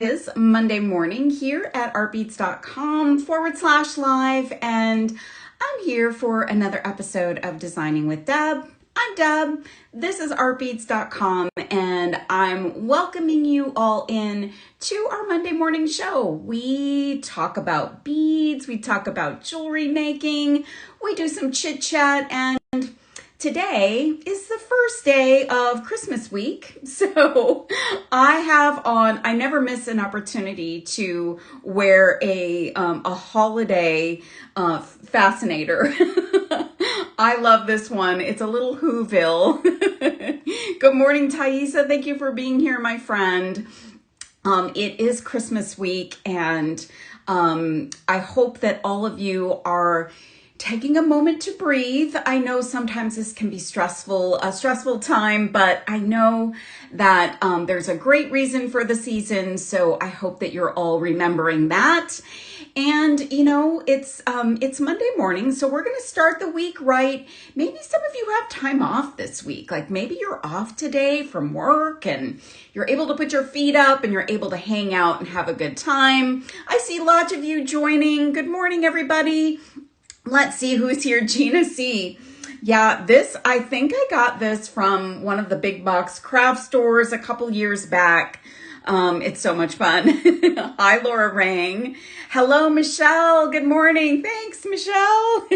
It is Monday morning here at artbeads.com/live, and I'm here for another episode of Designing with Deb. I'm Deb. This is artbeads.com, and I'm welcoming you all in to our Monday morning show. We talk about beads, we talk about jewelry making, we do some chit chat, and today is the first day of Christmas week, so I never miss an opportunity to wear a holiday fascinator. I love this one. It's a little Whoville. Good morning, Thaisa. Thank you for being here, my friend. It is Christmas week, and I hope that all of you are taking a moment to breathe. I know sometimes this can be a stressful time, but I know that there's a great reason for the season, so I hope that you're all remembering that. And you know, it's Monday morning, so we're gonna start the week right. Maybe some of you have time off this week. Like maybe you're off today from work and you're able to put your feet up and you're able to hang out and have a good time. I see lots of you joining. Good morning, everybody. Let's see who's here. Gina C. Yeah, I think I got this from one of the big box craft stores a couple years back. It's so much fun. Hi, Laura Rang. Hello, Michelle. Good morning. Thanks, Michelle.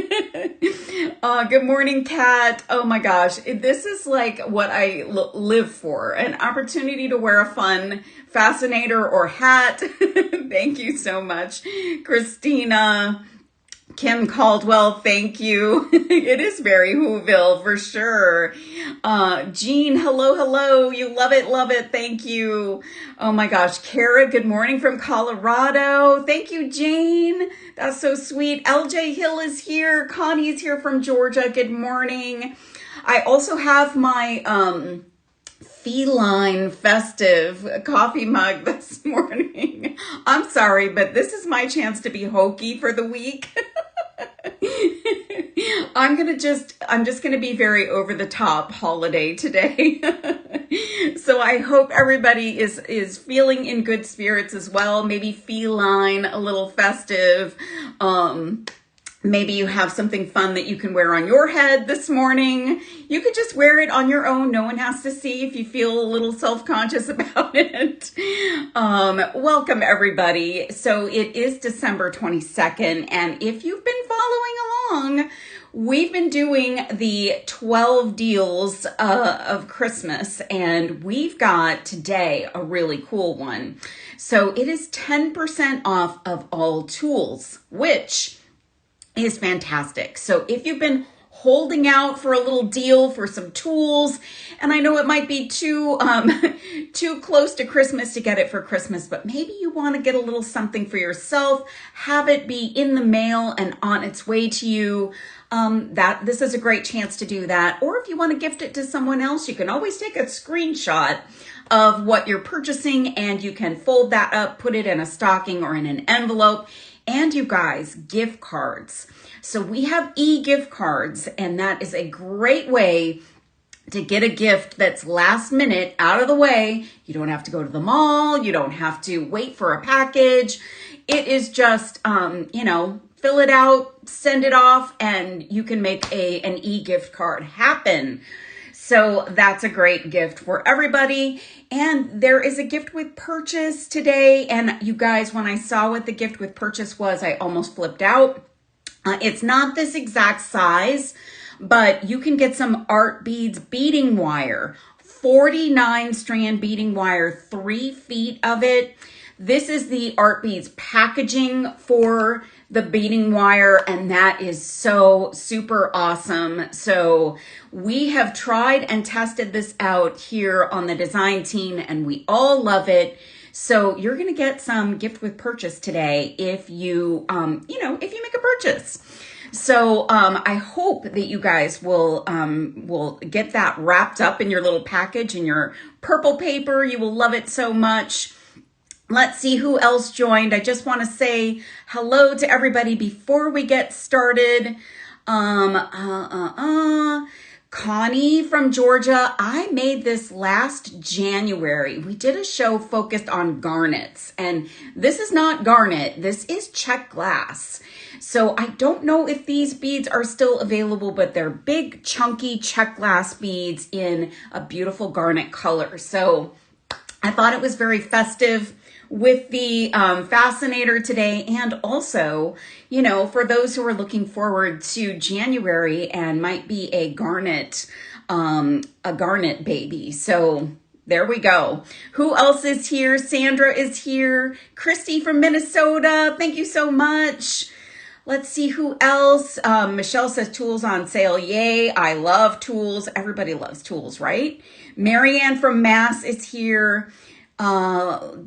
Good morning, Kat. Oh my gosh. This is like what I live for. An opportunity to wear a fun fascinator or hat. Thank you so much. Christina. Kim Caldwell, thank you. It is very Whoville for sure. Jean, hello. You love it. Thank you. Oh my gosh. Kara, good morning from Colorado. Thank you, Jane. That's so sweet. LJ Hill is here. Connie is here from Georgia. Good morning. I also have my feline festive coffee mug this morning. I'm sorry, but this is my chance to be hokey for the week. I'm just going to be very over the top holiday today. So I hope everybody is feeling in good spirits as well. Maybe feline, a little festive. Maybe you have something fun that you can wear on your head this morning. You could just wear it on your own. No one has to see if you feel a little self-conscious about it. Welcome, everybody. So it is December 22nd, and if you've been following along, we've been doing the 12 deals of Christmas, and we've got today a really cool one. So it is 10% off of all tools, which is fantastic. So if you've been holding out for a little deal for some tools, and I know it might be too close to Christmas to get it for Christmas, but maybe you want to get a little something for yourself, have it be in the mail and on its way to you, this is a great chance to do that. Or if you want to gift it to someone else, you can always take a screenshot of what you're purchasing and you can fold that up, put it in a stocking or in an envelope. And you guys, gift cards. So we have e-gift cards, and that is a great way to get a gift that's last minute out of the way. You don't have to go to the mall. You don't have to wait for a package. It is just, fill it out, send it off, and you can make an e-gift card happen. So that's a great gift for everybody. And there is a gift with purchase today. And you guys, when I saw what the gift with purchase was, I almost flipped out. It's not this exact size, but you can get some Art Beads beading wire, 49 strand beading wire, 3 feet of it. This is the Art Beads packaging for the beading wire, and that is so super awesome. So we have tried and tested this out here on the design team, and we all love it. So you're going to get some gift with purchase today if you, if you make a purchase. So I hope that you guys will get that wrapped up in your little package in your purple paper. You will love it so much. Let's see who else joined. I just want to say hello to everybody before we get started. Connie from Georgia, I made this last January. We did a show focused on garnets, and this is not garnet, this is Czech glass. So I don't know if these beads are still available, but they're big, chunky Czech glass beads in a beautiful garnet color. So I thought it was very festive with the fascinator today, and also, you know, for those who are looking forward to January and might be a garnet baby. So there we go. Who else is here? Sandra is here. Christy from Minnesota, thank you so much. Let's see who else. Michelle says tools on sale. Yay, I love tools. Everybody loves tools, right? Marianne from Mass is here.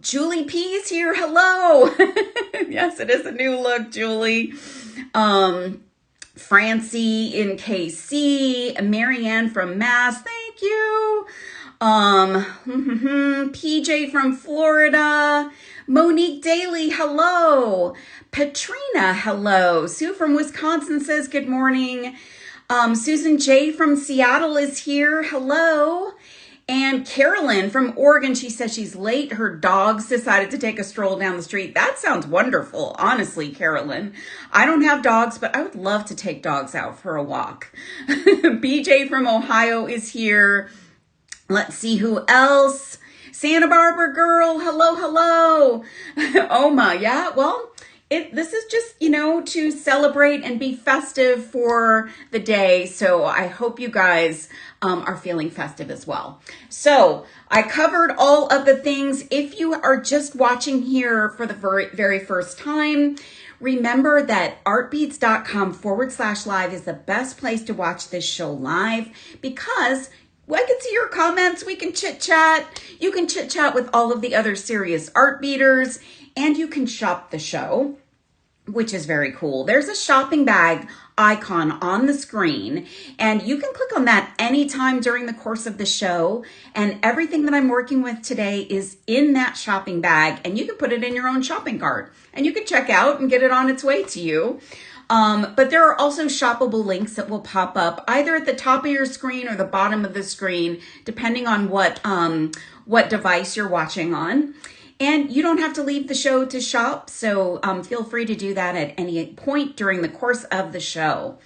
Julie P is here. Hello. Yes, it is a new look, Julie. Francie in KC, Marianne from Mass. Thank you. PJ from Florida. Monique Daly. Hello. Patrina. Hello. Sue from Wisconsin says good morning. Susan J from Seattle is here. Hello. And Carolyn from Oregon, she says she's late. Her dogs decided to take a stroll down the street. That sounds wonderful, honestly, Carolyn. I don't have dogs, but I would love to take dogs out for a walk. BJ from Ohio is here. Let's see who else. Santa Barbara girl, hello, hello. Oma, yeah, well, this is just, you know, to celebrate and be festive for the day. So I hope you guys are feeling festive as well. So I covered all of the things. If you are just watching here for the very first time, remember that artbeads.com/live is the best place to watch this show live, because I can see your comments. We can chit chat. You can chit chat with all of the other serious art beaters, and you can shop the show, which is very cool. There's a shopping bag icon on the screen, and you can click on that anytime during the course of the show. And everything that I'm working with today is in that shopping bag, and you can put it in your own shopping cart, and you can check out and get it on its way to you. But there are also shoppable links that will pop up either at the top of your screen or the bottom of the screen, depending on what device you're watching on. And you don't have to leave the show to shop, so feel free to do that at any point during the course of the show.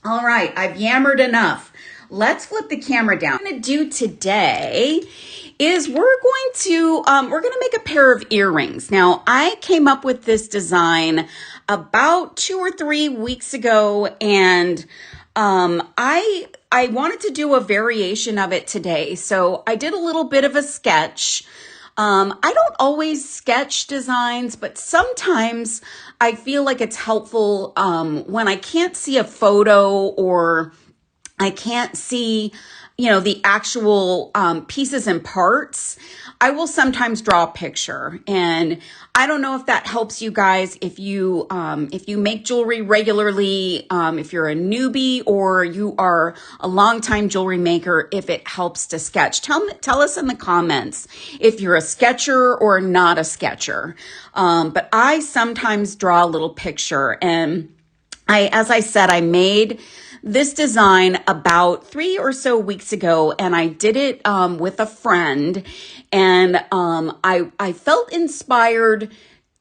All right, I've yammered enough. Let's flip the camera down. What I'm going to do today is we're going to make a pair of earrings. Now, I came up with this design about 2 or 3 weeks ago, and I wanted to do a variation of it today. So I did a little bit of a sketch. I don't always sketch designs, but sometimes I feel like it's helpful when I can't see a photo or I can't see, you know, the actual pieces and parts. I will sometimes draw a picture, and I don't know if that helps you guys if you make jewelry regularly, if you're a newbie or you are a longtime jewelry maker, if it helps to sketch. Tell us in the comments if you're a sketcher or not a sketcher. But I sometimes draw a little picture, and as I said, I made this design about 3 or so weeks ago, and I did it with a friend, and I felt inspired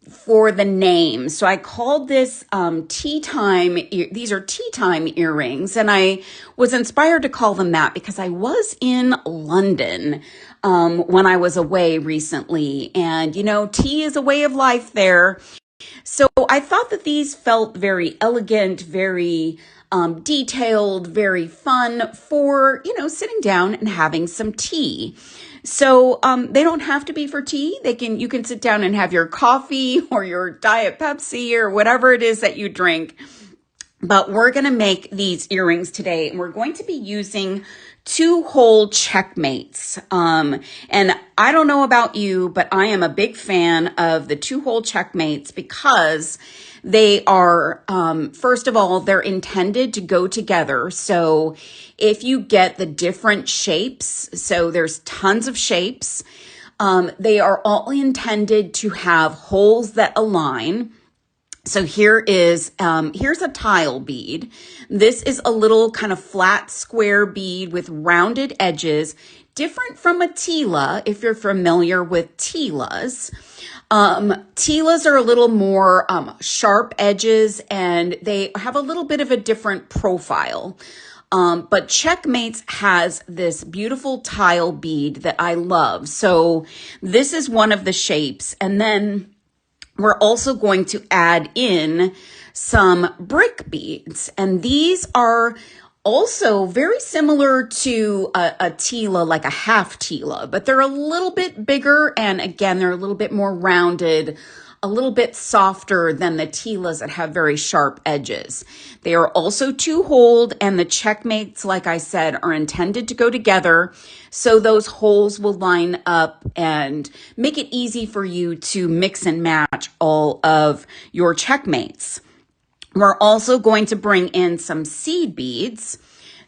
for the name. So I called this tea time. These are tea time earrings, and I was inspired to call them that because I was in London when I was away recently, and you know, tea is a way of life there. So I thought that these felt very elegant, very detailed, very fun for, you know, sitting down and having some tea. So they don't have to be for tea. You can sit down and have your coffee or your Diet Pepsi or whatever it is that you drink. But we're going to make these earrings today, and we're going to be using 2-hole CzechMates. And I don't know about you, but I am a big fan of the 2-hole CzechMates because they are, first of all, they're intended to go together. So if you get the different shapes, so there's tons of shapes, they are all intended to have holes that align. So here's a tile bead. This is a little kind of flat square bead with rounded edges, different from a tila, if you're familiar with tilas. Tilas are a little more sharp edges, and they have a little bit of a different profile. But CzechMates has this beautiful tile bead that I love. So this is one of the shapes. And then we're also going to add in some brick beads. And these are also very similar to a tila, like a half tila, but they're a little bit bigger. And again, they're a little bit more rounded, a little bit softer than the tilas that have very sharp edges. They are also two-holed, and the CzechMates, like I said, are intended to go together, so those holes will line up and make it easy for you to mix and match all of your CzechMates. We're also going to bring in some seed beads.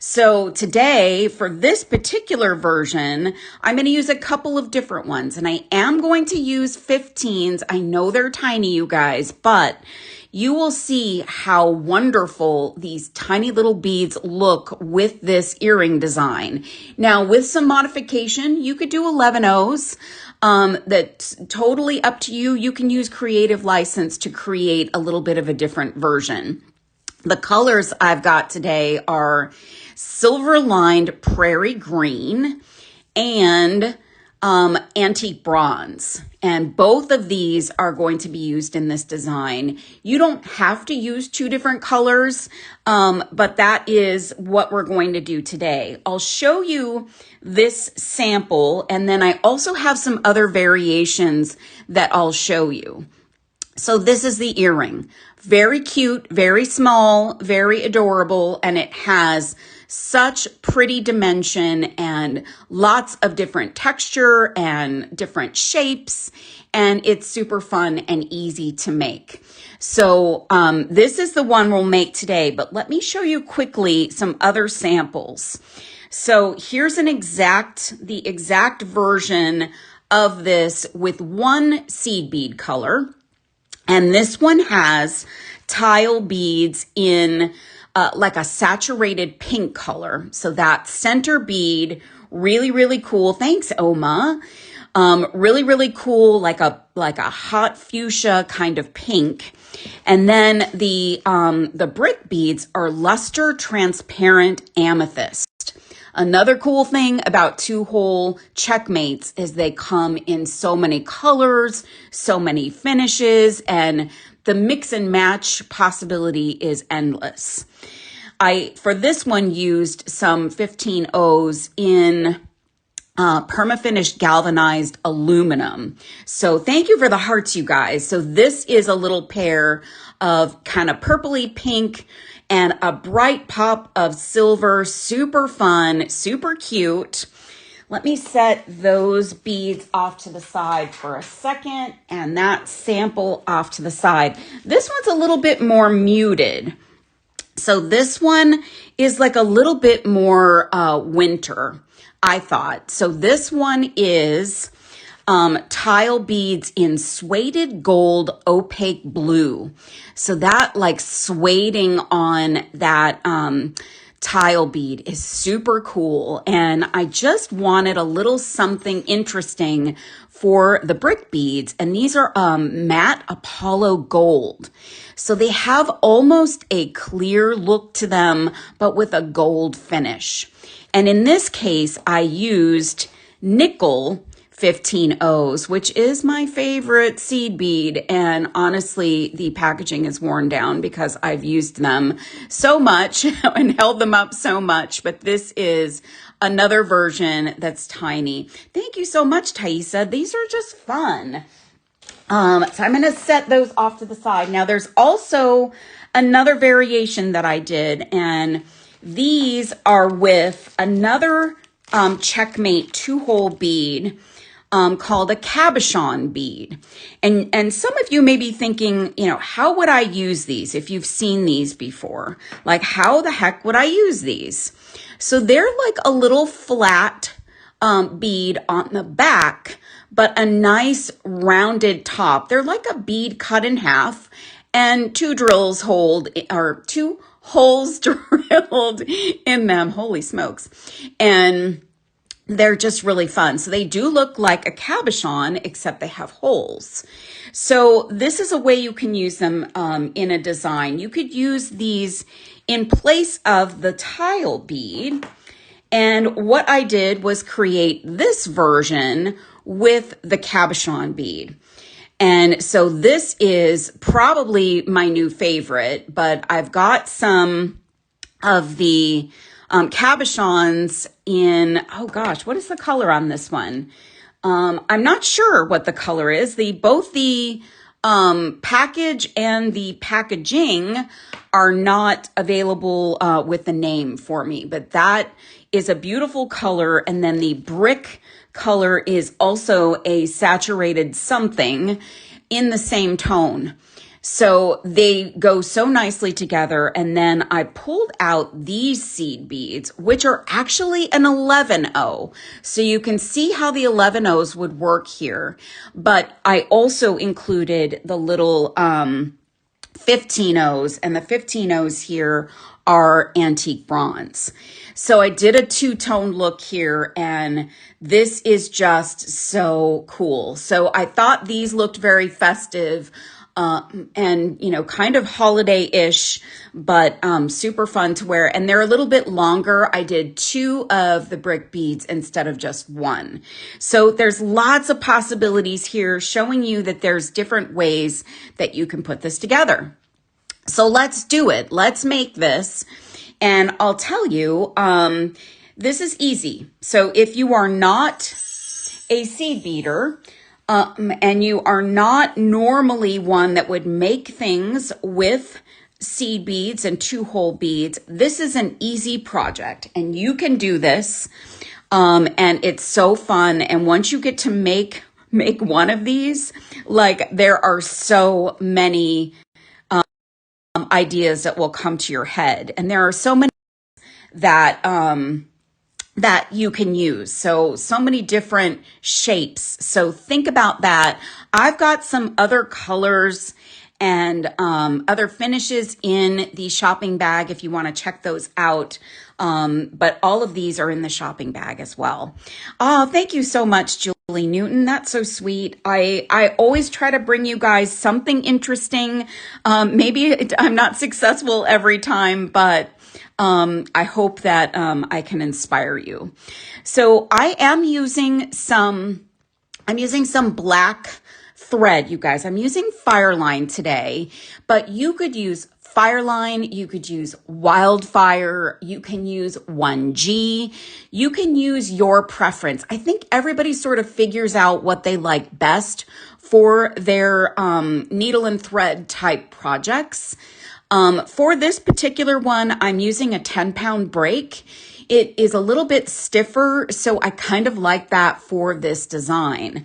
So today, for this particular version, I'm going to use a couple of different ones, and I am going to use 15s. I know they're tiny, you guys, but you will see how wonderful these tiny little beads look with this earring design. Now, with some modification, you could do 11-Os. That's totally up to you. You can use creative license to create a little bit of a different version. The colors I've got today are silver lined prairie green and antique bronze. And both of these are going to be used in this design. You don't have to use two different colors, but that is what we're going to do today. I'll show you this sample, and then I also have some other variations that I'll show you. So this is the earring. Very cute, very small, very adorable, and it has such pretty dimension and lots of different texture and different shapes, and it's super fun and easy to make. So this is the one we'll make today, but let me show you quickly some other samples. So here's the exact version of this with one seed bead color. And this one has tile beads in like a saturated pink color. So that center bead, really, really cool. Thanks, Oma. Really, really cool, like a hot fuchsia kind of pink. And then the brick beads are luster transparent amethyst. Another cool thing about two-hole CzechMates is they come in so many colors, so many finishes, and the mix and match possibility is endless. I, for this one, used some 15-Os in perma-finished galvanized aluminum. So thank you for the hearts, you guys. So this is a little pair of kind of purpley pink and a bright pop of silver. Super fun, super cute. Let me set those beads off to the side for a second, and that sample off to the side. This one's a little bit more muted. So this one is like a little bit more winter, I thought. So this one is tile beads in suede gold opaque blue. So that like sueding on that tile bead is super cool. And I just wanted a little something interesting for the brick beads. And these are matte Apollo gold. So they have almost a clear look to them, but with a gold finish. And in this case, I used nickel 15-Os, which is my favorite seed bead. And honestly, the packaging is worn down because I've used them so much and held them up so much. But this is another version that's tiny. Thank you so much, Thaisa. These are just fun. So I'm going to set those off to the side. Now, there's also another variation that I did, and these are with another CzechMate two-hole bead called a Cabochon bead. And some of you may be thinking, you know, how would I use these if you've seen these before? Like, how the heck would I use these? So they're like a little flat bead on the back, but a nice rounded top. They're like a bead cut in half, and two holes drilled in them. Holy smokes. And they're just really fun. So they do look like a cabochon, except they have holes. So this is a way you can use them in a design. You could use these in place of the tile bead. And what I did was create this version with the cabochon bead. And so this is probably my new favorite, but I've got some of the cabochons in, oh gosh, what is the color on this one? I'm not sure what the color is. Both the package and the packaging are not available with the name for me, but that is a beautiful color. And then the brick color is also a saturated something in the same tone. So they go so nicely together. And then I pulled out these seed beads, which are actually an 11-0. So you can see how the 11-0s would work here. But I also included the little 15-0s, and the 15-0s here are antique bronze. So I did a two-tone look here, and this is just so cool. So I thought these looked very festive. And, you know, kind of holiday-ish, but super fun to wear. And they're a little bit longer. I did 2 of the brick beads instead of just 1. So there's lots of possibilities here showing you that there's different ways that you can put this together. So let's do it. Let's make this. And I'll tell you, this is easy. So if you are not a seed beader, and you are not normally one that would make things with seed beads and 2-hole beads, this is an easy project and you can do this. And it's so fun. And once you get to make one of these, like there are so many ideas that will come to your head. And there are so many that you can use. So many different shapes. So think about that. I've got some other colors and other finishes in the shopping bag if you want to check those out. But all of these are in the shopping bag as well. Oh, thank you so much, Julie Newton. That's so sweet. I always try to bring you guys something interesting. Maybe I'm not successful every time, but I hope that I can inspire you. So I am using some black thread, you guys. I'm using Fireline today, but you could use Fireline, you could use Wildfire, you can use 1G, you can use your preference. I think everybody sort of figures out what they like best for their needle and thread type projects. For this particular one, I'm using a 10-pound break. It is a little bit stiffer, so I kind of like that for this design.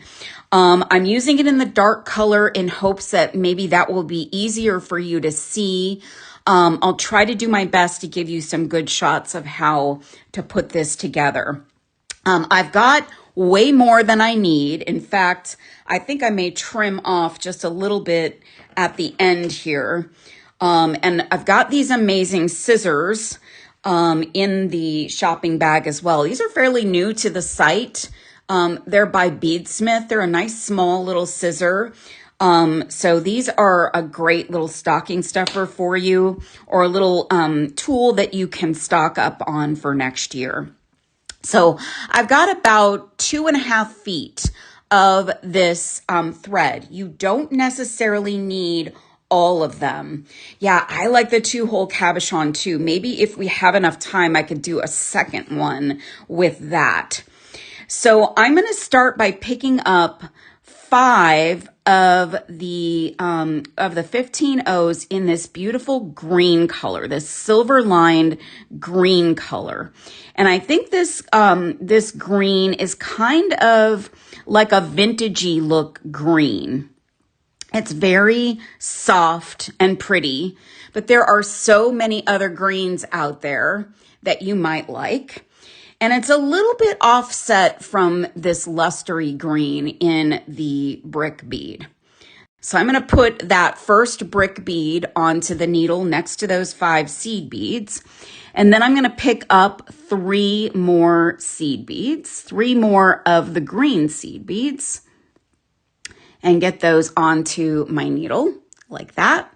I'm using it in the dark color in hopes that maybe that will be easier for you to see. I'll try to do my best to give you some good shots of how to put this together. I've got way more than I need. In fact, I think I may trim off just a little bit at the end here. And I've got these amazing scissors in the shopping bag as well. These are fairly new to the site. They're by Beadsmith. They're a nice small little scissor. So these are a great little stocking stuffer for you, or a little tool that you can stock up on for next year. So I've got about 2.5 feet of this thread. You don't necessarily need all of them. Yeah, I like the 2-hole cabochon too. Maybe if we have enough time, I could do a second one with that. So I'm going to start by picking up 5 of the 15-0s in this beautiful green color, this silver lined green color. And I think this this green is kind of like a vintagey look green. It's very soft and pretty, but there are so many other greens out there that you might like. And it's a little bit offset from this lustery green in the brick bead. So I'm going to put that first brick bead onto the needle next to those 5 seed beads. And then I'm going to pick up 3 more seed beads, 3 more of the green seed beads, and get those onto my needle like that.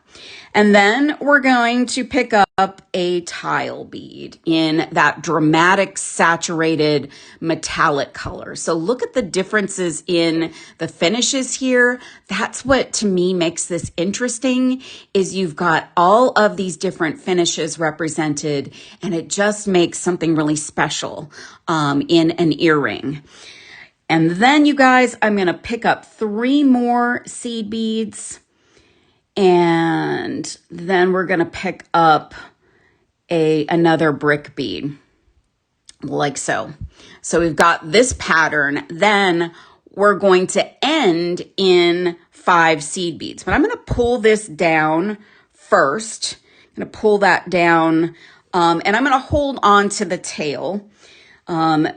And then we're going to pick up a tile bead in that dramatic saturated metallic color. So look at the differences in the finishes here. That's what to me makes this interesting, is you've got all of these different finishes represented, and it just makes something really special in an earring. And then you guys, I'm going to pick up 3 more seed beads. And then we're going to pick up another brick bead like so. So we've got this pattern. Then we're going to end in 5 seed beads. But I'm going to pull this down first. I'm going to pull that down and I'm going to hold on to the tail.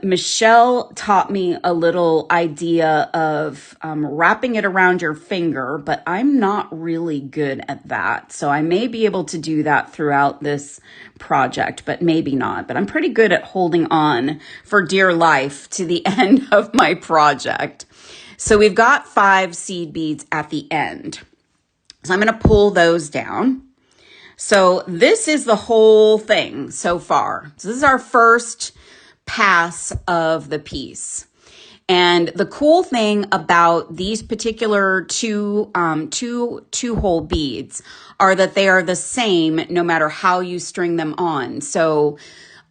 Michelle taught me a little idea of wrapping it around your finger, but I'm not really good at that. So I may be able to do that throughout this project, but maybe not. But I'm pretty good at holding on for dear life to the end of my project. So we've got 5 seed beads at the end. So I'm going to pull those down. So this is the whole thing so far. So this is our first pass of the piece. And the cool thing about these particular two hole beads are that they are the same no matter how you string them on. So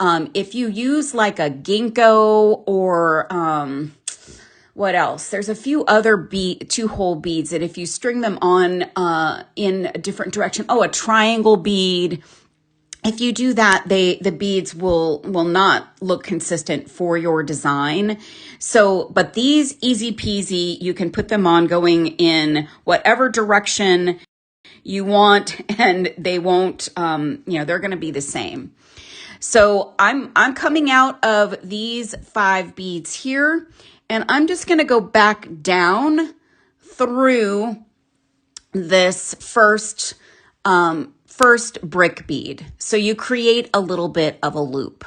if you use like a ginkgo or what else? There's a few other 2 hole beads that if you string them on in a different direction, a triangle bead. If you do that, the beads will not look consistent for your design. So, but these easy peasy, you can put them on going in whatever direction you want, and they won't, they're going to be the same. So I'm coming out of these 5 beads here, and I'm just going to go back down through this first brick bead. So you create a little bit of a loop.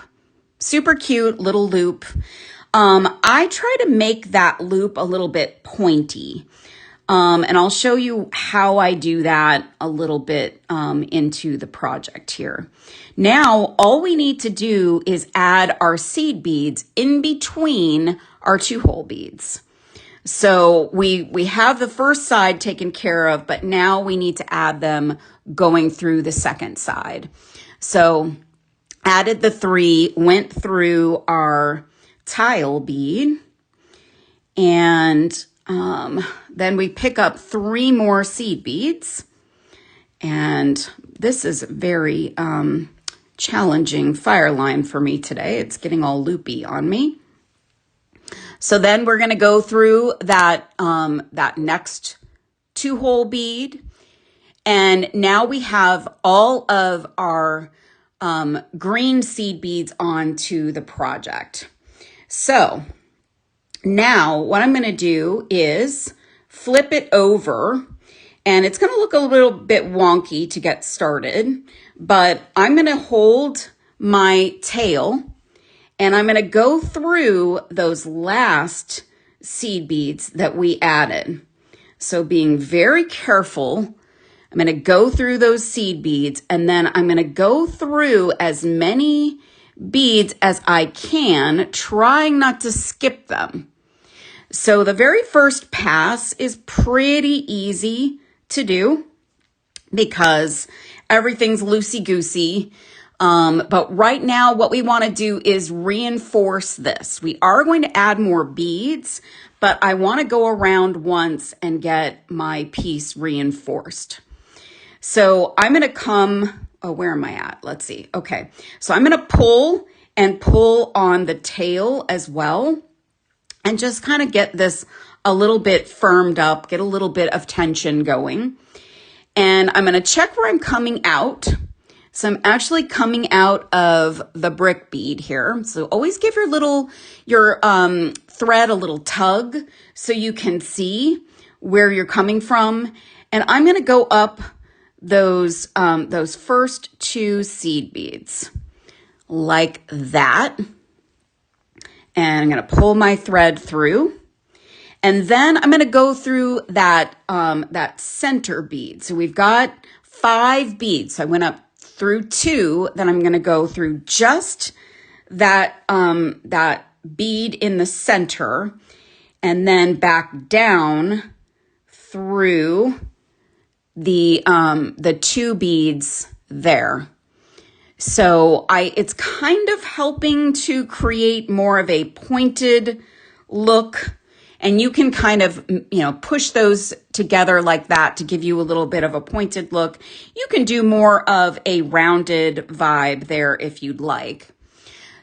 Super cute little loop. I try to make that loop a little bit pointy. And I'll show you how I do that a little bit into the project here. Now, all we need to do is add our seed beads in between our 2 hole beads. So we have the first side taken care of, but now we need to add them going through the second side. So added the 3, went through our tile bead, and then we pick up 3 more seed beads. And this is very challenging fire line for me today. It's getting all loopy on me. So then we're going to go through that next 2 hole bead. And now we have all of our green seed beads onto the project. So now what I'm going to do is flip it over, and it's going to look a little bit wonky to get started, but I'm going to hold my tail and I'm going to go through those last seed beads that we added. So being very careful, I'm going to go through those seed beads, and then I'm going to go through as many beads as I can, trying not to skip them. So the very first pass is pretty easy to do because everything's loosey-goosey. But right now what we want to do is reinforce this. We are going to add more beads, but I want to go around once and get my piece reinforced. So I'm going to come, where am I at? Let's see. Okay. So I'm going to pull on the tail as well, and just kind of get this a little bit firmed up, get a little bit of tension going. And I'm going to check where I'm coming out. So I'm actually coming out of the brick bead here. So always give your thread a little tug so you can see where you're coming from. And I'm going to go up those first 2 seed beads like that. And I'm going to pull my thread through. And then I'm going to go through that center bead. So we've got 5 beads. So I went up through 2. Then I'm going to go through just that bead in the center, and then back down through the 2 beads there. So it's kind of helping to create more of a pointed look, and you can kind of, push those together like that to give you a little bit of a pointed look. You can do more of a rounded vibe there if you'd like.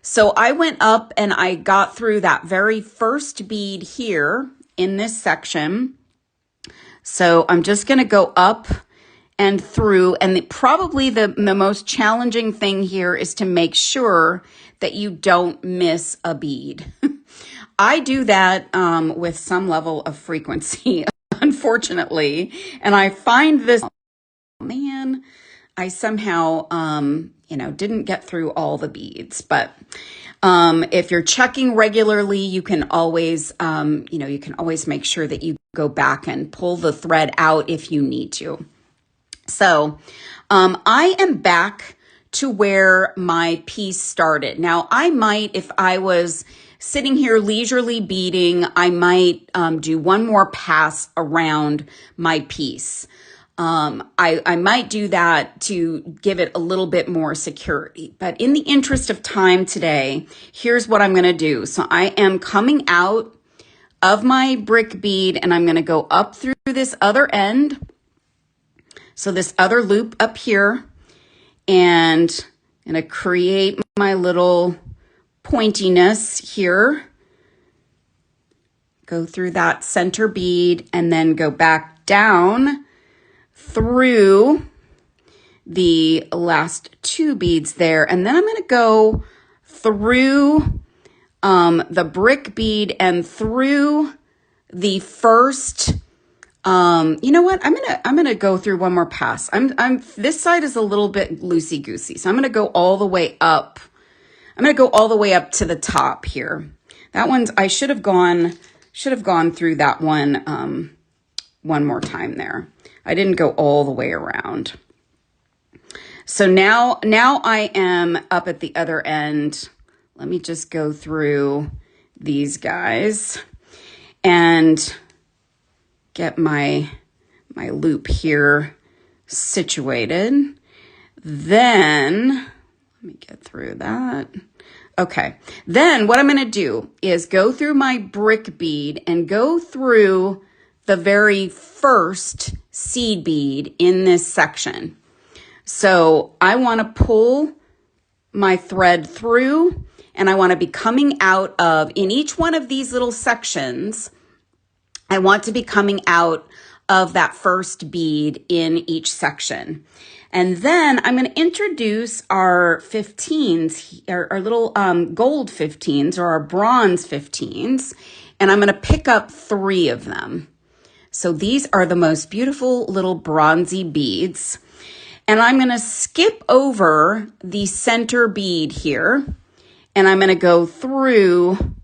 So I went up and I got through that very first bead here in this section. So I'm just going to go up and through, and probably the most challenging thing here is to make sure that you don't miss a bead. I do that with some level of frequency, unfortunately, and I find this, man, I somehow, didn't get through all the beads. But if you're checking regularly, you can always, make sure that you go back and pull the thread out if you need to. So I am back to where my piece started. Now, I might, if I was sitting here leisurely beading, I might do one more pass around my piece. I might do that to give it a little bit more security. But in the interest of time today, here's what I'm going to do. So I am coming out of my brick bead, and I'm going to go up through this other end. So this other loop up here, and I'm going to create my little pointiness here. Go through that center bead and then go back down through the last 2 beads there. And then I'm going to go through the brick bead and through the first, you know what? I'm going to go through one more pass. This side is a little bit loosey goosey. So I'm going to go all the way up. I'm going to go all the way up to the top here. That one's, I should have gone through that one more time there. I didn't go all the way around. So now I am up at the other end. Let me just go through these guys and get my loop here situated. Then, let me get through that. Okay, then what I'm going to do is go through my brick bead and go through the very first seed bead in this section. So I want to pull my thread through, and I want to be coming out of, in each one of these little sections, I want to be coming out of that first bead in each section. And then I'm going to introduce our 15s, our little gold 15s or our bronze 15s, and I'm going to pick up 3 of them. So these are the most beautiful little bronzy beads. And I'm going to skip over the center bead here, and I'm going to go through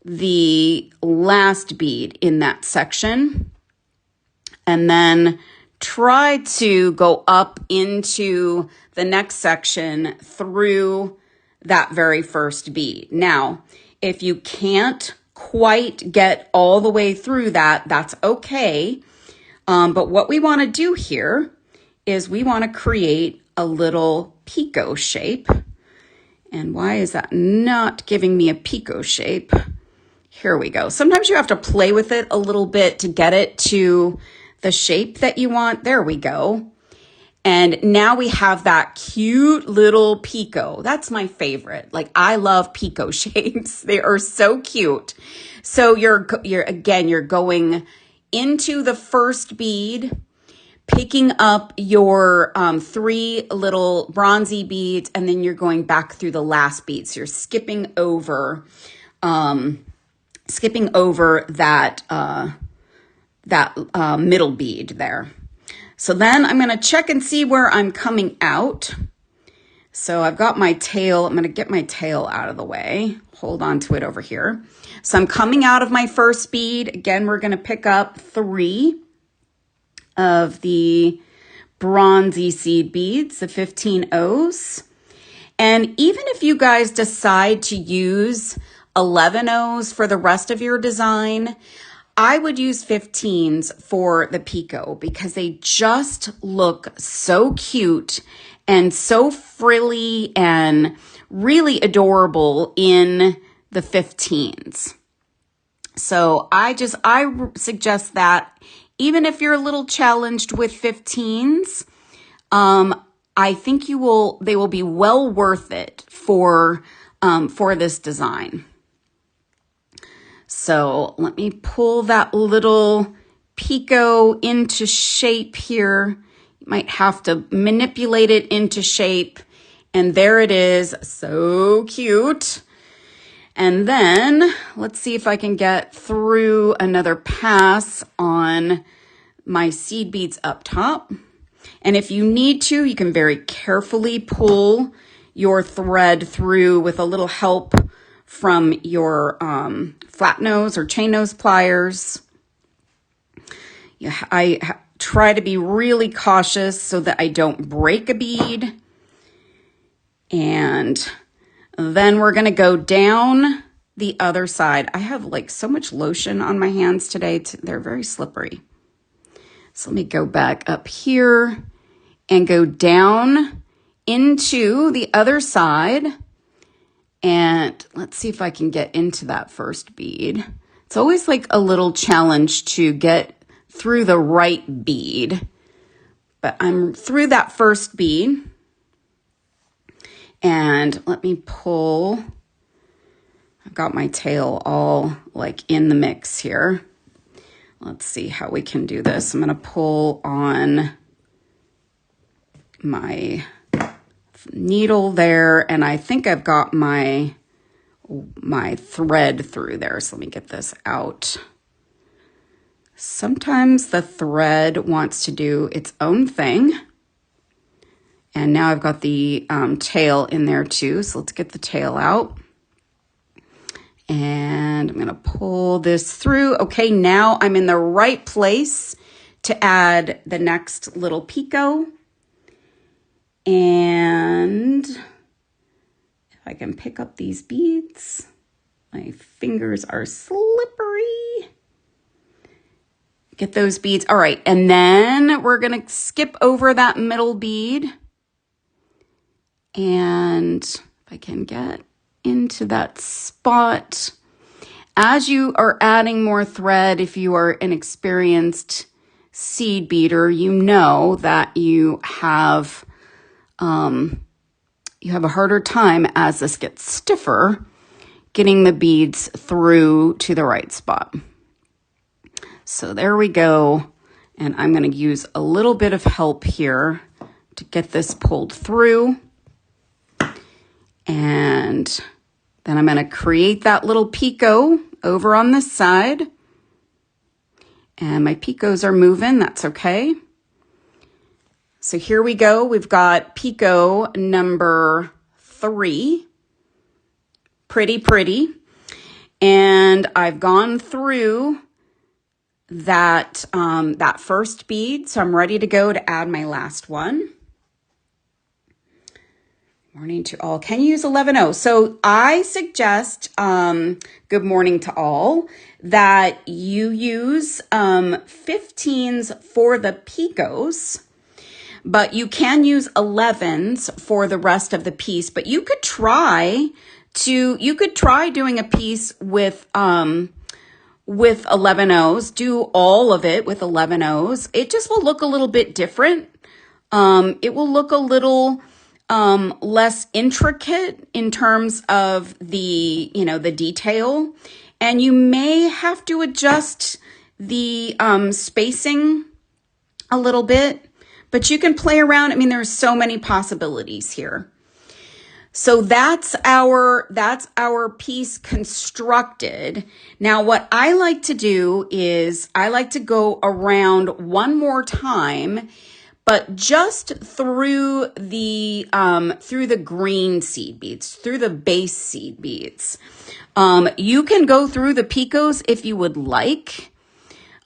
the last bead in that section, and then try to go up into the next section through that very first bead. Now, if you can't quite get all the way through that, that's okay. But what we want to do here is we want to create a little picot shape. And why is that not giving me a picot shape? Here we go. Sometimes you have to play with it a little bit to get it to the shape that you want. There we go. And now we have that cute little picot. That's my favorite. Like, I love picot shapes. They are so cute. So you're going into the first bead, picking up your 3 little bronzy beads, and then you're going back through the last bead. So you're skipping over that middle bead there. So then I'm going to check and see where I'm coming out. So I've got my tail. I'm going to get my tail out of the way. Hold on to it over here. So I'm coming out of my first bead. Again, we're going to pick up 3 of the bronzy seed beads, the 15 O's. And even if you guys decide to use 11 O's for the rest of your design, I would use 15s for the picot because they just look so cute and so frilly and really adorable in the 15s. So I suggest that even if you're a little challenged with 15s, I think they will be well worth it for this design. So let me pull that little picot into shape here. You might have to manipulate it into shape. And there it is. So cute. And then let's see if I can get through another pass on my seed beads up top. And if you need to, you can very carefully pull your thread through with a little help from your flat nose or chain nose pliers. I try to be really cautious so that I don't break a bead. And then we're going to go down the other side. I have like so much lotion on my hands today. They're very slippery. So let me go back up here and go down into the other side. And let's see if I can get into that first bead. It's always like a little challenge to get through the right bead. But I'm through that first bead. And let me pull. I've got my tail all like in the mix here. Let's see how we can do this. I'm going to pull on my needle there, and I think I've got my thread through there. So let me get this out. Sometimes the thread wants to do its own thing. And now I've got the tail in there too. So let's get the tail out. And I'm going to pull this through. Okay, now I'm in the right place to add the next little picot. And if I can pick up these beads, my fingers are slippery. Get those beads. All right, and then we're going to skip over that middle bead. And if I can get into that spot. As you are adding more thread, if you are an experienced seed beader, you know that you have a harder time as this gets stiffer, getting the beads through to the right spot. So there we go. And I'm going to use a little bit of help here to get this pulled through. And then I'm going to create that little picot over on this side. And my picots are moving. That's okay. So here we go. We've got picot number 3. Pretty. And I've gone through that, that first bead. So I'm ready to go to add my last one. Morning to all. Can you use 11-0? So I suggest, good morning to all, that you use 15s for the picots, but you can use 11s for the rest of the piece. But you could try doing a piece with 11-0s. Do all of it with 11-0s. It just will look a little bit different. It will look a little less intricate in terms of the, the detail. And you may have to adjust the spacing a little bit, but you can play around. I mean, there's so many possibilities here. So that's our piece constructed. Now, what I like to do is I like to go around one more time, but just through the green seed beads, through the base seed beads. You can go through the picos if you would like.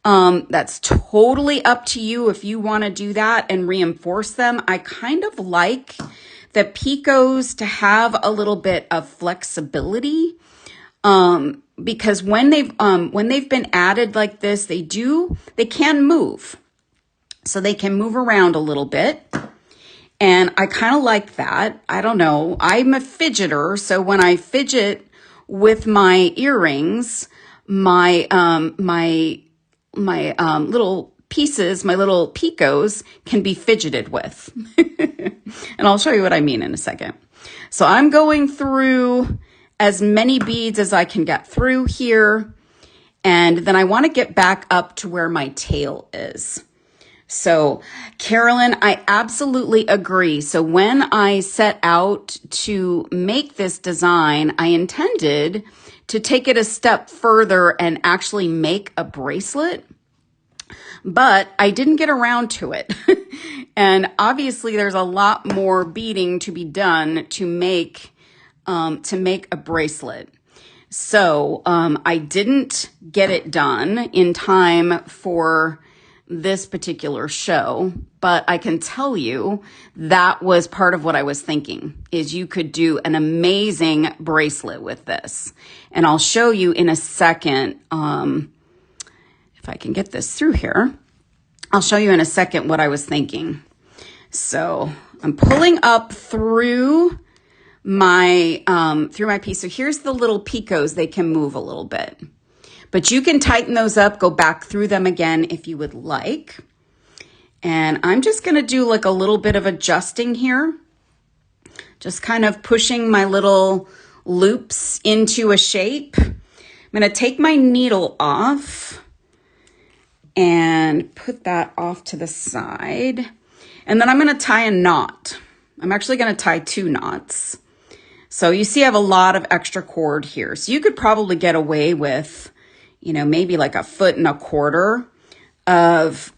That's totally up to you if you want to do that and reinforce them. I kind of like the picos to have a little bit of flexibility, because when they've been added like this, they can move. So they can move around a little bit. And I kind of like that. I don't know. I'm a fidgeter. So when I fidget with my earrings, my little pieces, my little picos can be fidgeted with. And I'll show you what I mean in a second. So I'm going through as many beads as I can get through here. And then I want to get back up to where my tail is. So Carolyn, I absolutely agree. So when I set out to make this design, I intended to take it a step further and actually make a bracelet, but I didn't get around to it. And obviously there's a lot more beading to be done to make a bracelet. So I didn't get it done in time for this particular show, but I can tell you that was part of what I was thinking, is you could do an amazing bracelet with this. And I'll show you in a second, if I can get this through here, I'll show you in a second what I was thinking. So I'm pulling up through my piece. So here's the little picos. They can move a little bit. But you can tighten those up, go back through them again if you would like. And I'm just going to do like a little bit of adjusting here. Just kind of pushing my little loops into a shape. I'm going to take my needle off and put that off to the side. And then I'm going to tie a knot. I'm actually going to tie 2 knots. So you see I have a lot of extra cord here. So you could probably get away with, maybe like 1.25 feet of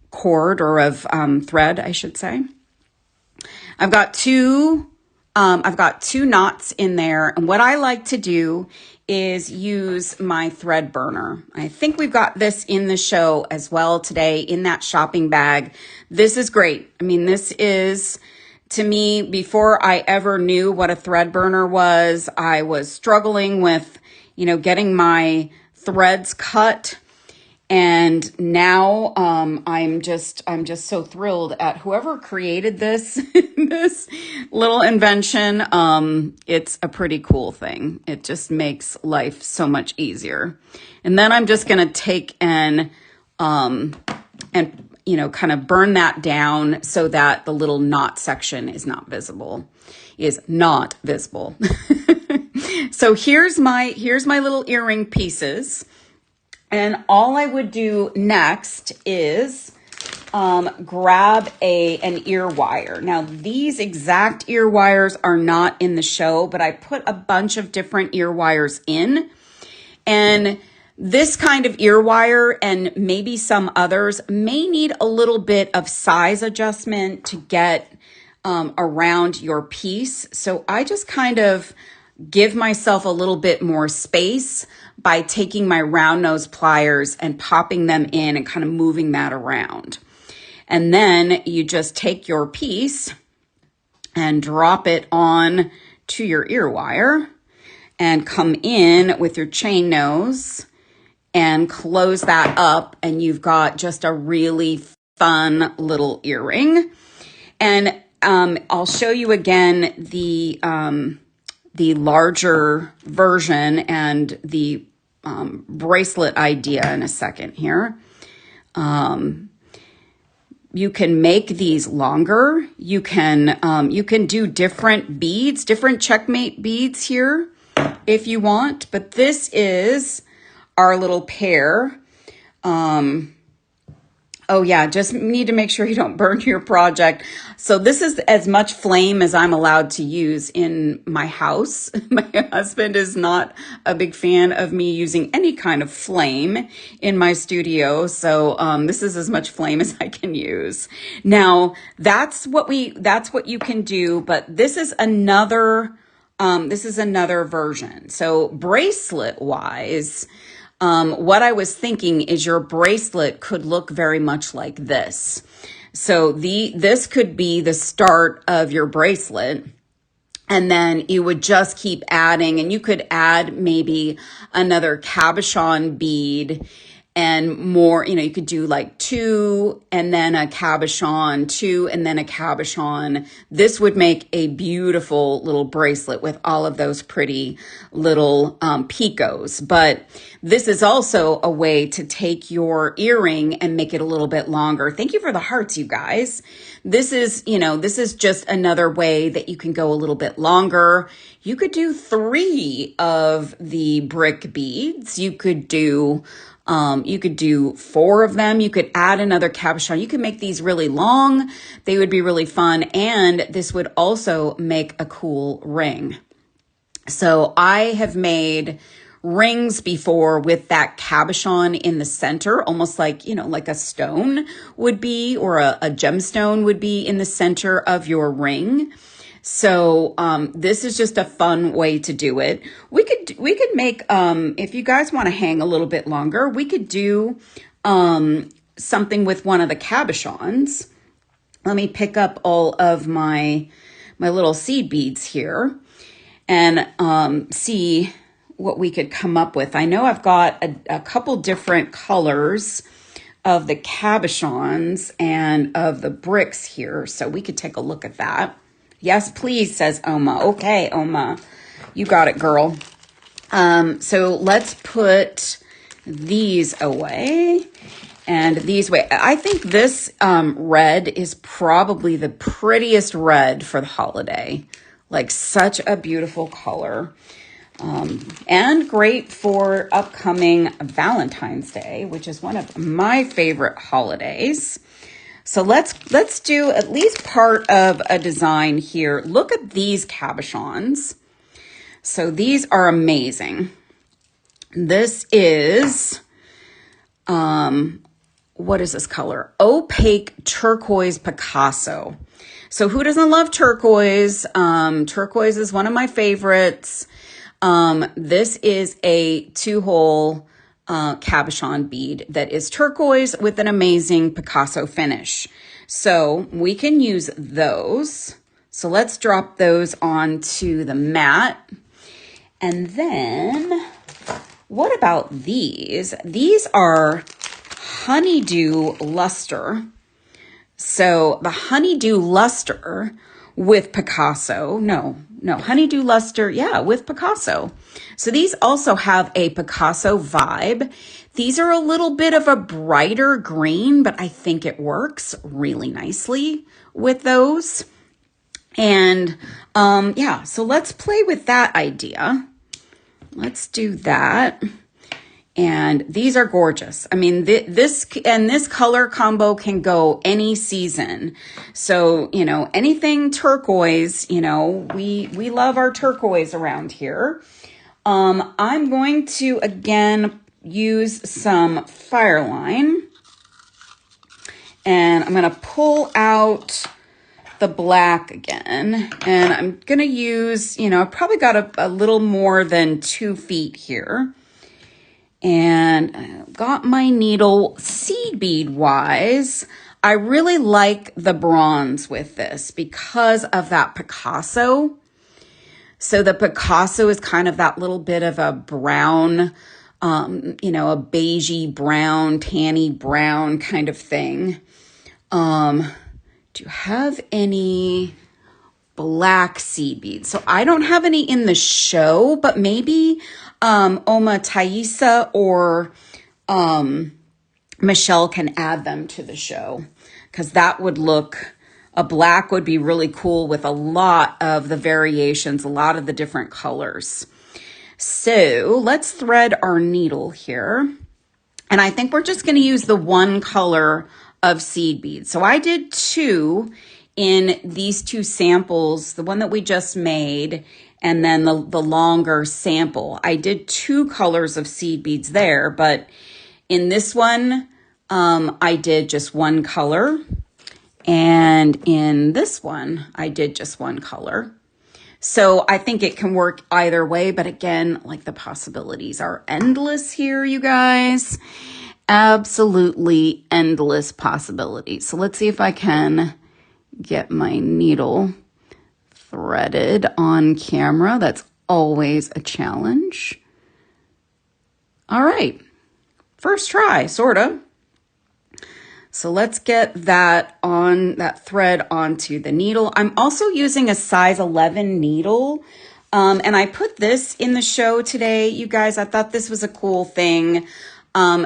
cord, or of thread, I should say. I've got two knots in there. And what I like to do is use my thread burner. I think we've got this in the show as well today in that shopping bag. This is great. I mean, this is, to me, before I ever knew what a thread burner was, I was struggling with, getting my threads cut. And now I'm just so thrilled at whoever created this this little invention. It's a pretty cool thing. It just makes life so much easier. And then I'm just gonna take and kind of burn that down so that the little knot section is not visible. So here's my little earring pieces. And all I would do next is grab an ear wire. Now, these exact ear wires are not in the show, but I put a bunch of different ear wires in. And this kind of ear wire, and maybe some others, may need a little bit of size adjustment to get around your piece. So I just kind of give myself a little bit more space by taking my round nose pliers and popping them in and kind of moving that around. And then you just take your piece and drop it on to your ear wire and come in with your chain nose and close that up, and you've got just a really fun little earring. And I'll show you again the larger version and the bracelet idea in a second here. You can make these longer. You can do different beads, different CzechMate beads here if you want. But this is our little pair Oh yeah, just need to make sure you don't burn your project. So this is as much flame as I'm allowed to use in my house. My husband is not a big fan of me using any kind of flame in my studio. So this is as much flame as I can use. Now that's what you can do, but this is another version. So bracelet wise, what I was thinking is your bracelet could look very much like this. So this could be the start of your bracelet. And then you would just keep adding, and you could add maybe another cabochon bead and more, you could do like 2 and then a cabochon, 2 and then a cabochon. This would make a beautiful little bracelet with all of those pretty little picots. But this is also a way to take your earring and make it a little bit longer. Thank you for the hearts, you guys. This is just another way that you can go a little bit longer. You could do 3 of the brick beads. You could do 4 of them. You could add another cabochon. You could make these really long. They would be really fun. And this would also make a cool ring. So I have made rings before with that cabochon in the center, almost like, like a stone would be, or a gemstone would be in the center of your ring. So this is just a fun way to do it. We could make, if you guys want to hang a little bit longer, we could do something with one of the cabochons. Let me pick up all of my little seed beads here and see what we could come up with. I know I've got a couple different colors of the cabochons and of the bricks here, so we could take a look at that. Yes, please, says Oma. Okay, Oma, you got it, girl. So let's put these away and these away. I think this red is probably the prettiest red for the holiday. Like such a beautiful color. And great for upcoming Valentine's Day, which is one of my favorite holidays. So let's do at least part of a design here. Look at these cabochons. So these are amazing. This is, what is this color? Opaque turquoise Picasso. So who doesn't love turquoise? Turquoise is one of my favorites. This is a 2-hole cabochon bead that is turquoise with an amazing Picasso finish. So we can use those. So let's drop those onto the mat. And then what about these? These are honeydew luster. So the honeydew luster with Picasso, no, honeydew luster, yeah, with Picasso. So these also have a Picasso vibe. These are a little bit of a brighter green, but I think it works really nicely with those. And yeah, so let's play with that idea. Let's do that. And these are gorgeous. I mean, this color combo can go any season. So, anything turquoise, we love our turquoise around here. I'm going to, again, use some Fireline. And I'm going to pull out the black again. And I'm going to use, I've probably got a little more than 2 feet here. And I've got my needle. Seed bead wise, I really like the bronze with this because of that Picasso. So the Picasso is kind of that little bit of a brown, a beigey brown, tanny brown kind of thing. Do you have any black seed beads? So I don't have any in the show, but maybe Oma, Thaisa, or Michelle can add them to the show, because that would look, a black would be really cool with a lot of the variations, a lot of the different colors. So let's thread our needle here. And I think we're just going to use the one color of seed beads. So I did 2 in these 2 samples, the one that we just made, and then the longer sample. I did 2 colors of seed beads there, but in this one, I did just 1 color. And in this one, I did just 1 color. So I think it can work either way, but again, like the possibilities are endless here, you guys. Absolutely endless possibilities. So let's see if I can get my needle threaded on camera. That's always a challenge. All right, first try, sort of. So let's get that thread onto the needle. I'm also using a size 11 needle. And I put this in the show today, you guys. I thought this was a cool thing.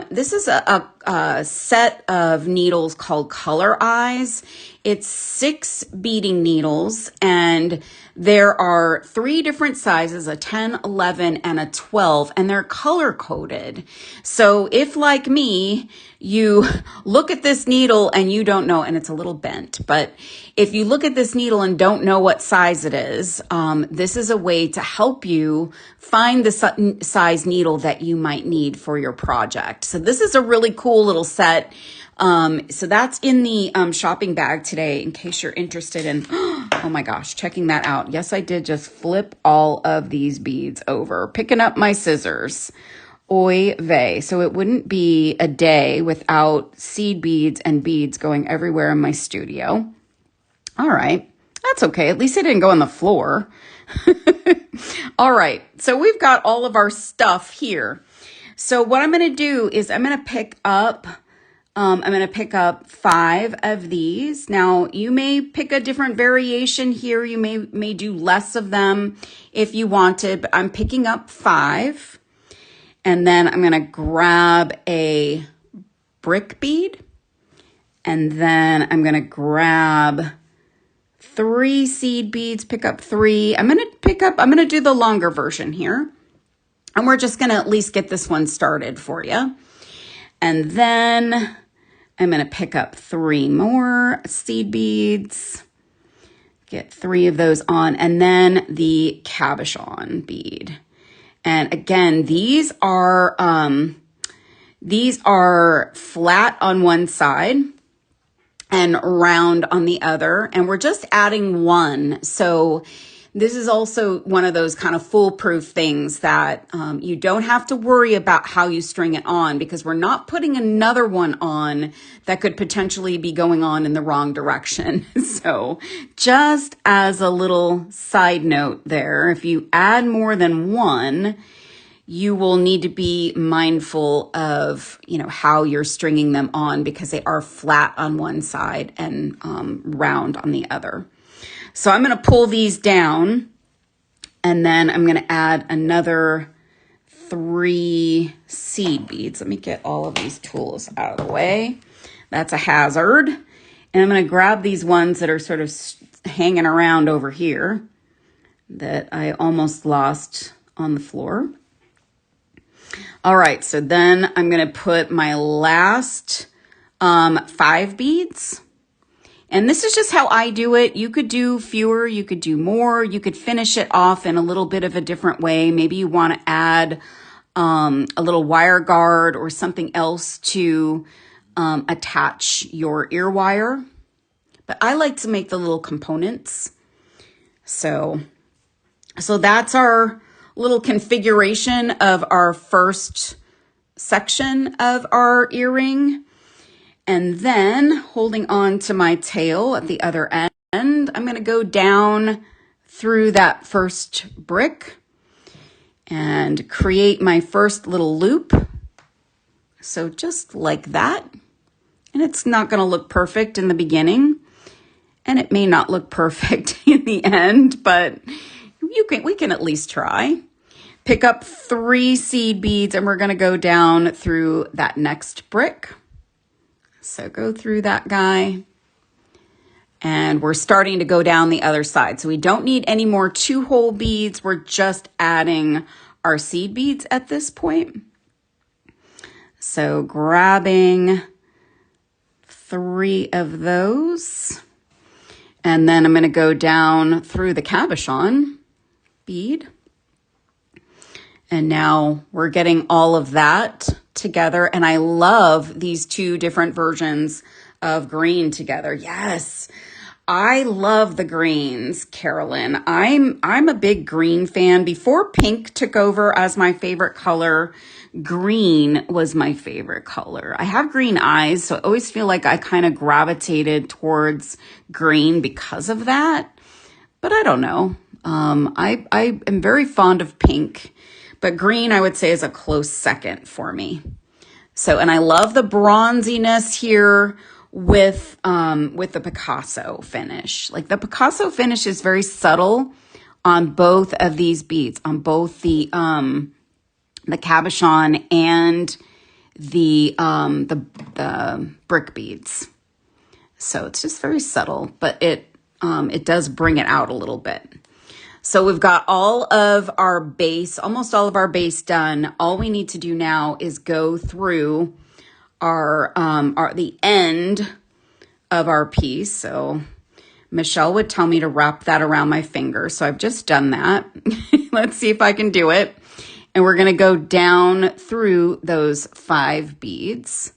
This is a set of needles called Color Eyes. It's 6 beading needles, and there are 3 different sizes, a 10, 11, and a 12, and they're color coded. So if, like me, you look at this needle and you don't know, and it's a little bent, but if you look at this needle and don't know what size it is, this is a way to help you find the size needle that you might need for your project. So this is a really cool little set. So that's in the shopping bag today, in case you're interested in, oh my gosh, checking that out. Yes, I did just flip all of these beads over, picking up my scissors. Oy vey. So it wouldn't be a day without seed beads and beads going everywhere in my studio. All right, that's okay. At least it didn't go on the floor. All right, so we've got all of our stuff here. So what I'm going to do is I'm going to pick up 5 of these. Now, you may pick a different variation here. You may do less of them if you wanted, but I'm picking up 5. And then I'm going to grab a brick bead. And then I'm going to grab 3 seed beads, pick up 3. I'm going to do the longer version here. And we're just going to at least get this one started for you. And then I'm going to pick up 3 more seed beads, get 3 of those on, and then the cabochon bead. And again, these are flat on one side and round on the other, and we're just adding 1. So this is also one of those kind of foolproof things that you don't have to worry about how you string it on, because we're not putting another one on that could potentially be going on in the wrong direction. So just as a little side note there, if you add more than 1, you will need to be mindful of, how you're stringing them on, because they are flat on one side and round on the other. So I'm going to pull these down, and then I'm going to add another 3 seed beads. Let me get all of these tools out of the way. That's a hazard. And I'm going to grab these ones that are sort of hanging around over here that I almost lost on the floor. All right, so then I'm going to put my last 5 beads. And this is just how I do it. You could do fewer, you could do more, you could finish it off in a little bit of a different way. Maybe you want to add a little wire guard or something else to attach your ear wire. But I like to make the little components. So that's our little configuration of our first section of our earring. And then holding on to my tail at the other end, I'm going to go down through that first brick and create my first little loop. So just like that. And it's not going to look perfect in the beginning, and it may not look perfect in the end, but we can at least try. Pick up 3 seed beads, and we're going to go down through that next brick. So go through that guy, and we're starting to go down the other side. So we don't need any more 2-hole beads. We're just adding our seed beads at this point. So grabbing 3 of those. And then I'm going to go down through the cabochon bead. And now we're getting all of that together. And I love these 2 different versions of green together. Yes, I love the greens, Carolyn. I'm a big green fan. Before pink took over as my favorite color, green was my favorite color. I have green eyes, so I always feel like I kind of gravitated towards green because of that. But I don't know. I am very fond of pink, but green I would say is a close second for me. So, and I love the bronziness here with the Picasso finish. Like the Picasso finish is very subtle on both of these beads, on both the cabochon and the brick beads. So it's just very subtle, but it does bring it out a little bit. So we've got all of our base, almost all of our base done. All we need to do now is go through the end of our piece. So Michelle would tell me to wrap that around my finger. So I've just done that. Let's see if I can do it. And we're going to go down through those 5 beads.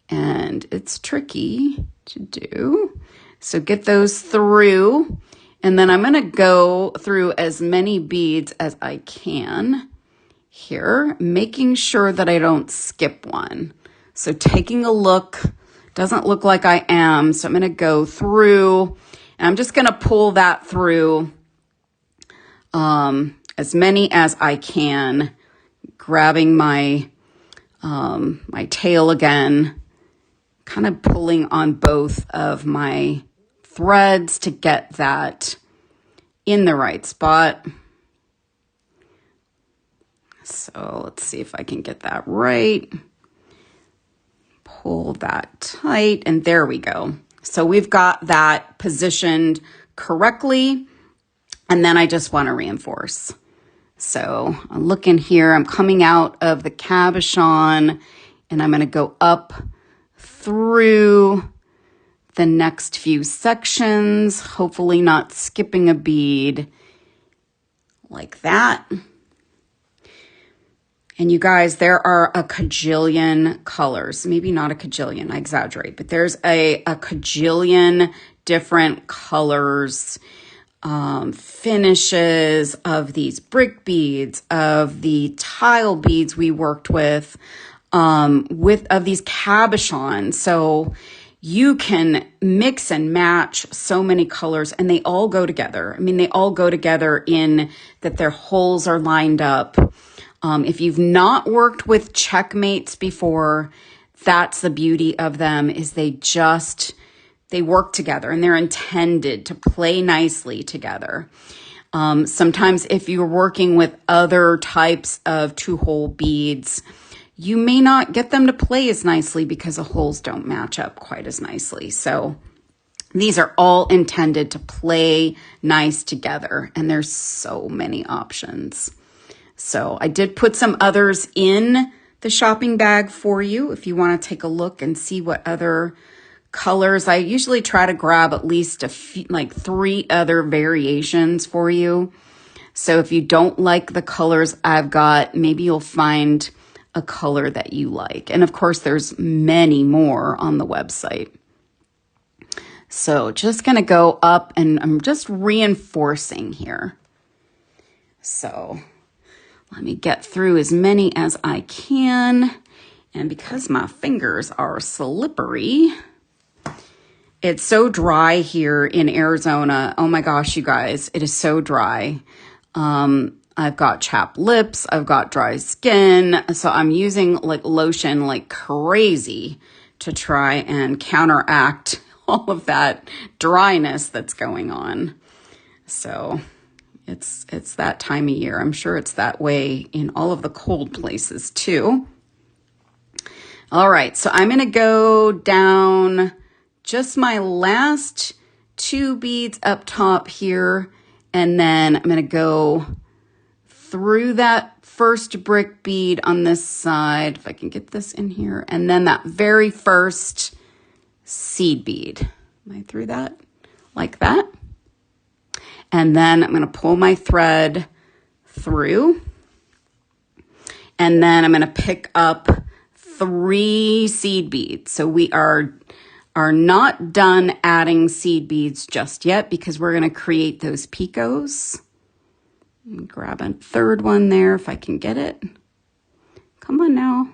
And it's tricky to do. So get those through. And then I'm going to go through as many beads as I can here, making sure that I don't skip one. So taking a look, doesn't look like I am. So I'm going to go through, and I'm just going to pull that through as many as I can, grabbing my my tail again, kind of pulling on both of my threads to get that in the right spot. So let's see if I can get that right. Pull that tight, and there we go. So we've got that positioned correctly, and then I just want to reinforce. So I'm looking here, I'm coming out of the cabochon, and I'm going to go up through the next few sections, hopefully not skipping a bead like that. And you guys, there are a cajillion colors, maybe not a cajillion, I exaggerate, but there's a cajillion different colors, finishes of these brick beads, of the tile beads we worked with of these cabochons. So you can mix and match so many colors, and they all go together. I mean, they all go together in that their holes are lined up. If you've not worked with CzechMates before, that's the beauty of them, is they work together, and they're intended to play nicely together. Sometimes if you're working with other types of 2-hole beads, you may not get them to play as nicely because the holes don't match up quite as nicely. So these are all intended to play nice together, and there's so many options. So I did put some others in the shopping bag for you if you want to take a look and see what other colors. I usually try to grab at least like 3 other variations for you. So if you don't like the colors I've got, maybe you'll find a color that you like. And of course, there's many more on the website. So just going to go up, and I'm just reinforcing here. So let me get through as many as I can. And because my fingers are slippery, it's so dry here in Arizona. Oh my gosh, you guys, it is so dry. I've got chapped lips, I've got dry skin. So I'm using like lotion like crazy to try and counteract all of that dryness that's going on. So it's that time of year. I'm sure it's that way in all of the cold places too. All right, so I'm gonna go down just my last 2 beads up top here, and then I'm gonna go through that first brick bead on this side, if I can get this in here, and then that very first seed bead. I threw that like that. And then I'm going to pull my thread through. And then I'm going to pick up 3 seed beads. So we are not done adding seed beads just yet because we're going to create those picots. Grab a third one there if I can get it. Come on now.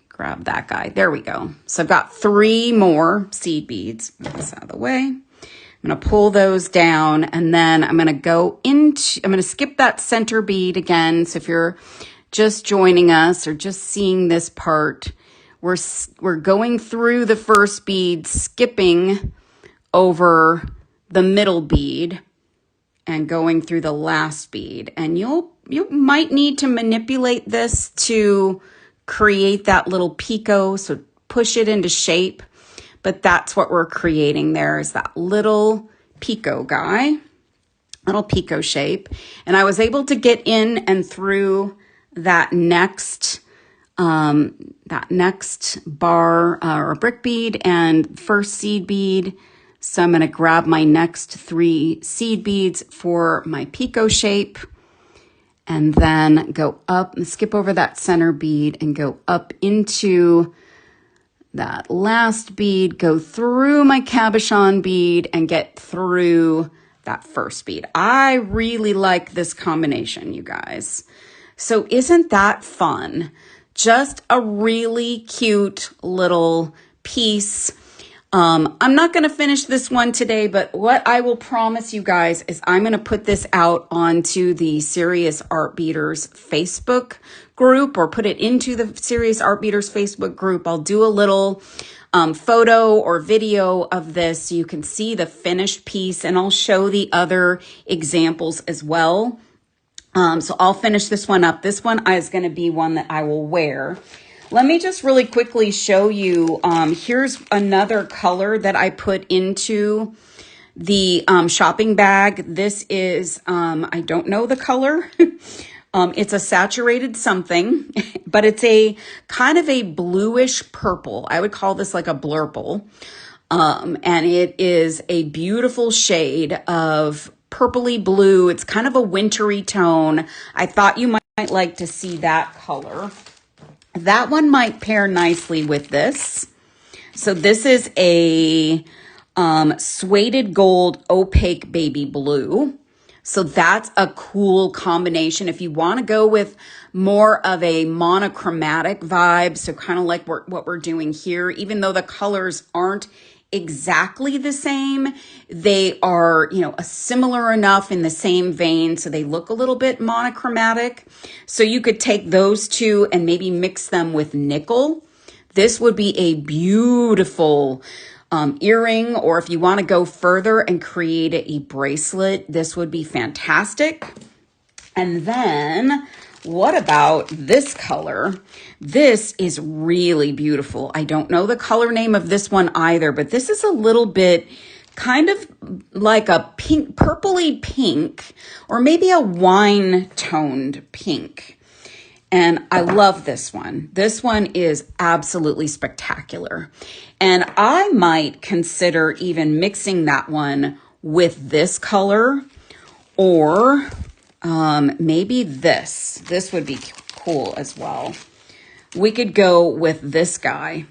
Grab that guy. There we go. So I've got 3 more seed beads. Move this out of the way. I'm going to pull those down, and then I'm going to skip that center bead again. So if you're just joining us or just seeing this part, we're going through the first bead, skipping over the middle bead and going through the last bead. And you might need to manipulate this to create that little picot, so push it into shape. But that's what we're creating there, is that little picot guy, little picot shape. And I was able to get in and through that next bar or brick bead and first seed bead. So I'm going to grab my next 3 seed beads for my picot shape, and then go up and skip over that center bead and go up into that last bead, go through my cabochon bead and get through that first bead. I really like this combination, you guys. So isn't that fun? Just a really cute little piece. I'm not going to finish this one today, but what I will promise you guys is I'm going to put this out onto the Serious Art Beaters Facebook group, or put it into the Serious Art Beaters Facebook group. I'll do a little photo or video of this so you can see the finished piece, and I'll show the other examples as well. So I'll finish this one up. This one is going to be one that I will wear. Let me just really quickly show you. Here's another color that I put into the shopping bag. This is, I don't know the color. It's a saturated something, but it's a kind of a bluish purple. I would call this like a blurple. And it is a beautiful shade of purpley blue. It's kind of a wintry tone. I thought you might like to see that color. That one might pair nicely with this. So this is a suede gold opaque baby blue. So that's a cool combination. If you want to go with more of a monochromatic vibe, so kind of like what we're doing here, even though the colors aren't exactly the same, they are, similar enough in the same vein, so they look a little bit monochromatic. So you could take those two and maybe mix them with nickel. This would be a beautiful earring, or if you want to go further and create a bracelet, this would be fantastic. And then what about this color? This is really beautiful. I don't know the color name of this one either, but this is a little bit kind of like a pink, purpley pink, or maybe a wine toned pink. And I love this one. This one is absolutely spectacular. And I might consider even mixing that one with this color, or maybe this. This would be cool as well. We could go with this guy.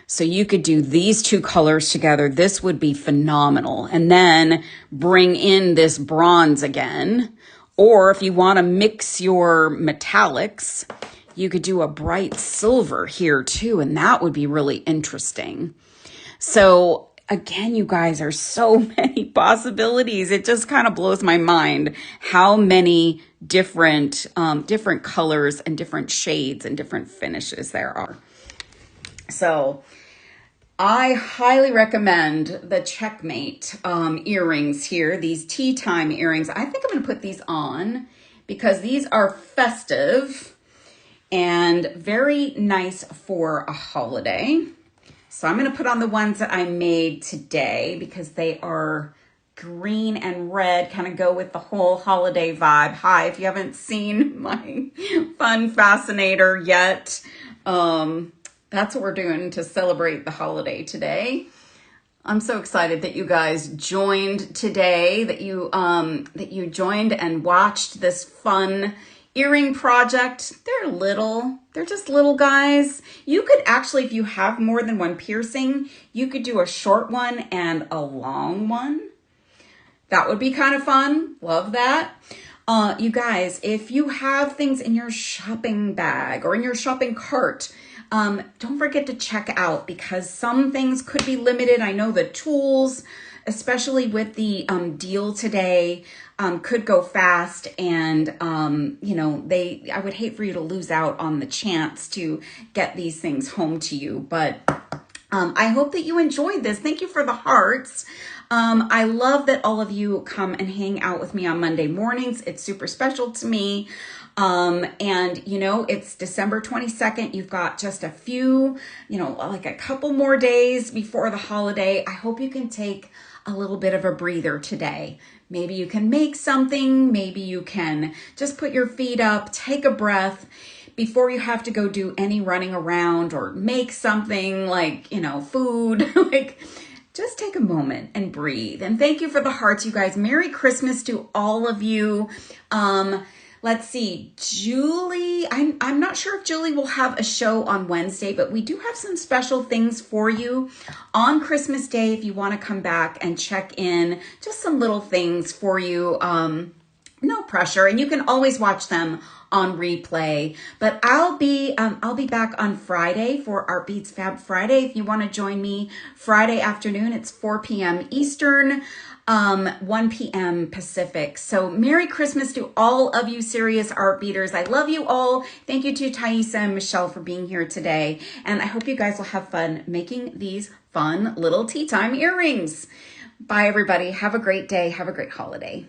So you could do these two colors together. This would be phenomenal. And then bring in this bronze again. Or if you want to mix your metallics, you could do a bright silver here too. And that would be really interesting. So again, you guys, are so many possibilities. It just kind of blows my mind how many different colors and different shades and different finishes there are. So I highly recommend the CzechMate earrings here, these tea time earrings. I think I'm going to put these on because these are festive and very nice for a holiday. So I'm going to put on the ones that I made today because they are green and red, kind of go with the whole holiday vibe. Hi, if you haven't seen my fun fascinator yet, that That's what we're doing to celebrate the holiday today. I'm so excited that you guys joined today, that you joined and watched this fun earring project. They're little. They're just little guys. You could actually, if you have more than one piercing, you could do a short one and a long one. That would be kind of fun. Love that. You guys, if you have things in your shopping bag or in your shopping cart, don't forget to check out because some things could be limited. I know the tools, especially with the deal today, could go fast, and I would hate for you to lose out on the chance to get these things home to you. But I hope that you enjoyed this. Thank you for the hearts. I love that all of you come and hang out with me on Monday mornings. It's super special to me. And it's December 22nd. You've got just a few, like a couple more days before the holiday. I hope you can take a little bit of a breather today. Maybe you can make something. Maybe you can just put your feet up, take a breath before you have to go do any running around or make something like, food. Just take a moment and breathe. And thank you for the hearts, you guys. Merry Christmas to all of you. Let's see, Julie, I'm not sure if Julie will have a show on Wednesday, but we do have some special things for you on Christmas Day if you want to come back and check in. Just some little things for you. No pressure, and you can always watch them on replay. But I'll be back on Friday for Art Beads Fab Friday. If you want to join me Friday afternoon, it's 4 p.m. Eastern, 1 p.m. Pacific. So Merry Christmas to all of you serious art beaters. I love you all. Thank you to Thaisa and Michelle for being here today. And I hope you guys will have fun making these fun little tea time earrings. Bye, everybody. Have a great day. Have a great holiday.